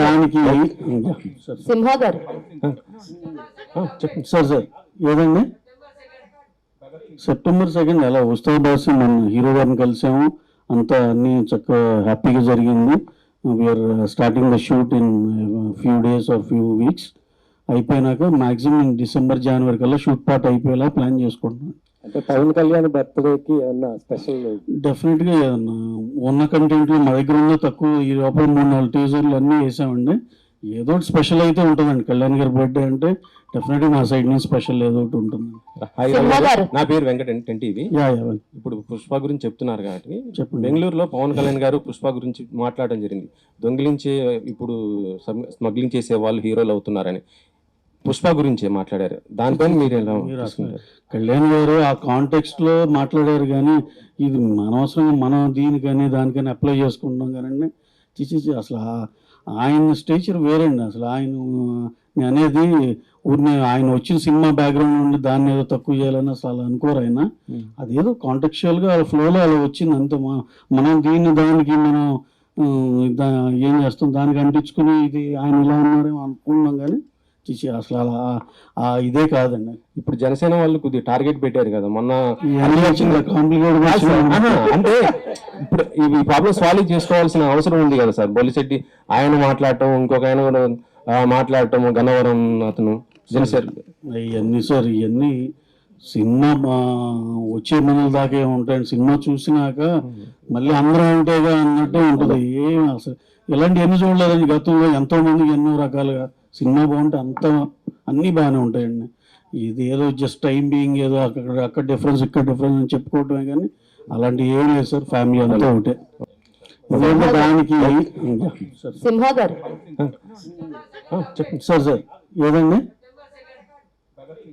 దానికి సింహ గారు చెప్పండి సార్ ఏదండి September 2nd అలా ఉత్సవ్ బాస్ మనం హీరో గారిని కలిసాము, అంతా అన్ని చక్కగా హ్యాపీగా జరిగింది. We're starting the shoot in few days or few weeks. అయిపోయినాక మ్యాక్సిమం డిసెంబర్ జనవరి కల్లా షూట్ పార్ట్ అయిపోయేలా ప్లాన్ చేసుకుంటున్నాం. అంటే పవన్ కళ్యాణ్ బర్త్డేకి ఏమన్నా స్పెషల్? డెఫినెట్గా ఏదన్నా ఉన్న కంటెంట్లో మా దగ్గర ఉన్న తక్కువ ఈ లోపల 3-4 టీజర్లు అన్నీ వేసామండి. ఏదో ఒకటి స్పెషల్ అయితే ఉంటుందండి. కళ్యాణ్ గారి బర్త్డే అంటే డెఫినెట్గా మా సైడ్ నుంచి స్పెషల్ ఏదో ఒకటి ఉంటుంది. నా పేరు వెంకట ఎన్టీవీ. ఇప్పుడు పుష్ప గురించి చెప్తున్నారు కాబట్టి చెప్పండి. బెంగళూరులో పవన్ కళ్యాణ్ గారు పుష్ప గురించి మాట్లాడడం జరిగింది. దొంగిలించే ఇప్పుడు స్మగ్లింగ్ చేసే వాళ్ళు హీరోలు అవుతున్నారని పుష్ప గురించి మాట్లాడారు. దానిపైన మీరు ఎలా తీసుకుంటారు? కళ్యాణ్ గారు ఆ కాంటెక్స్ట్ లో మాట్లాడారు, కానీ ఇది అనవసరంగా మనం దీనికని దానికని అప్లై చేసుకుంటాం కానీ అసలు ఆయన స్టేచర్ వేరండి. అసలు ఆయన నేను అనేది ఊరిని ఆయన వచ్చిన సినిమా బ్యాక్గ్రౌండ్ నుండి దాన్ని ఏదో తక్కువ చేయాలని అసలు అనుకోరు ఆయన. అదేదో కాంటెక్చువల్గా ఫ్లోలో అలా వచ్చింది అంతే. మనం దానికి మనం ఏం చేస్తాం, దానికి అంటించుకుని ఇది ఆయన ఇలా ఉన్నారేమో అనుకున్నాం, కానీ అసలు అలా ఇదే కాదండి. ఇప్పుడు జనసేన వాళ్ళు కొద్దిగా టార్గెట్ పెట్టారు కదా మొన్న. అంటే ఇప్పుడు ఈ ప్రాబ్లమ్ సాల్వ్ చేసుకోవాల్సిన అవసరం ఉంది కదా సార్. బొలిశెట్టి ఆయన మాట్లాడటం, ఇంకొక ఆయన కూడా మాట్లాడటం, గన్నవరం అతను ఇవన్నీ సార్ ఇవన్నీ సినిమా వచ్చే మనల దాకా ఉంటాయండి. సినిమా చూసినాక మళ్ళీ అందరూ ఉంటేగా అన్నట్టు ఉంటుంది. ఏం అసలు ఇలాంటి ఎన్ని చూడలేదండి గతంలో. ఎంతో మందికి ఎన్నో రకాలుగా సినిమా బాగుంటే అన్నీ బాగానే ఉంటాయండి. ఇది ఏదో జస్ట్ టైం బీయింగ్ ఏదో అక్కడ డిఫరెన్స్ ఇక్కడ డిఫరెన్స్ అని చెప్పుకోవటమే, కానీ అలాంటి ఏం లేదు సార్. ఫ్యామిలీ అంతా ఒకటే. దానికి సింహ గారు చెప్పండి సార్ ఏదండి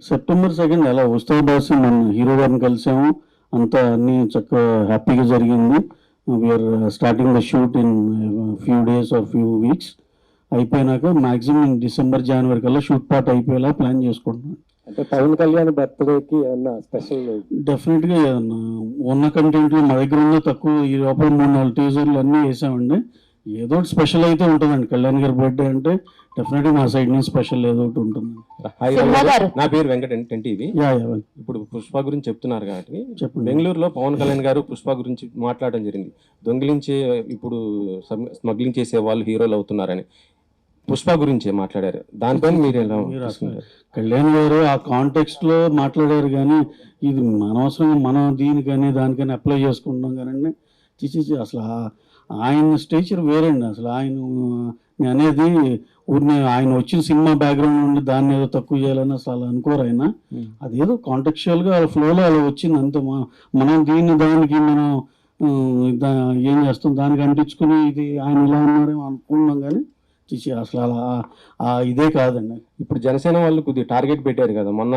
September 2nd అలా ఉత్సవ్ బాస్ మనం హీరో గారిని కలిసాము, అంతా అన్ని చక్కగా హ్యాపీగా జరిగింది. We're starting the shoot in few days or few weeks. అయిపోయినాక మ్యాక్సిమం డిసెంబర్ జనవరి కల్లా షూట్ పార్ట్ అయిపోయేలా ప్లాన్ చేసుకుంటున్నాం. అంటే పవన్ కళ్యాణ్ బర్త్డేకి ఏమన్నా స్పెషల్? డెఫినెట్గా ఏదన్నా ఉన్న కంటెంట్లో మా దగ్గర ఉన్న తక్కువ ఈ లోపల 3-4 టీజర్లు అన్నీ వేసామండి. ఏదో ఒకటి స్పెషల్ అయితే ఉంటుందండి. కళ్యాణ్ గారి బర్త్డే అంటే డెఫినెట్గా మా సైడ్ నుంచి స్పెషల్ ఏదో ఒకటి ఉంటుంది. నా పేరు వెంకట ఎన్టీవీ. ఇప్పుడు పుష్ప గురించి చెప్తున్నారు కాబట్టి చెప్పండి. బెంగళూరులో పవన్ కళ్యాణ్ గారు పుష్ప గురించి మాట్లాడడం జరిగింది. దొంగిలించే ఇప్పుడు స్మగ్లింగ్ చేసే వాళ్ళు హీరోలు అవుతున్నారని పుష్ప గురించి మాట్లాడారు. దానిపైన మీరు ఎలా తీసుకుంటారు? కళ్యాణ్ గారు ఆ కాంటెక్స్ట్ లో మాట్లాడారు, కానీ ఇది అనవసరంగా మనం దీనికని దానికని అప్లై చేసుకుంటాం కానీ అసలు ఆయన స్టేచర్ వేరండి. అసలు ఆయన నేను అనేది ఊరిని ఆయన వచ్చిన సినిమా బ్యాక్గ్రౌండ్ నుండి దాన్ని ఏదో తక్కువ చేయాలని అసలు అనుకోరు ఆయన. అదేదో కాంటెక్చువల్గా ఫ్లోలో అలా వచ్చింది అంతే. మనం దానికి మనం ఏం చేస్తాం, దానికి అంటించుకుని ఇది ఆయన ఇలా ఉన్నారేమో అనుకున్నాం, కానీ అసలు అలా ఇదే కాదండి. ఇప్పుడు జనసేన వాళ్ళు కొద్దిగా టార్గెట్ పెట్టారు కదా మొన్న.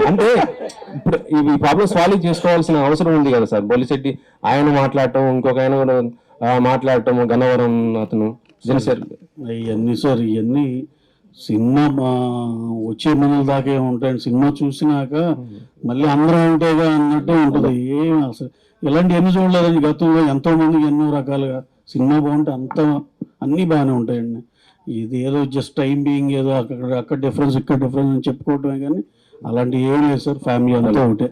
అంటే ఇప్పుడు ఈ ప్రాబ్లమ్ సాల్వ్ చేసుకోవాల్సిన అవసరం ఉంది కదా సార్. బొలిశెట్టి ఆయన మాట్లాడటం, ఇంకొక ఆయన కూడా మాట్లాడటం, గన్నవరం అతను ఇవన్నీ సార్ ఇవన్నీ సినిమా వచ్చే మనల దాకా ఉంటాయండి. సినిమా చూసినాక మళ్ళీ అందరూ ఉంటేగా అన్నట్టు ఉంటుంది. ఏం అసలు ఇలాంటి ఎన్ని చూడలేదండి గతంలో. ఎంతో మందికి ఎన్నో రకాలుగా సినిమా బాగుంటే అన్నీ బాగానే ఉంటాయండి. ఇది ఏదో జస్ట్ టైం బీయింగ్ ఏదో అక్కడ డిఫరెన్స్ ఇక్కడ డిఫరెన్స్ అని చెప్పుకోవటమే, కానీ అలాంటి ఏం లేదు సార్. ఫ్యామిలీ అంతా ఒకటే.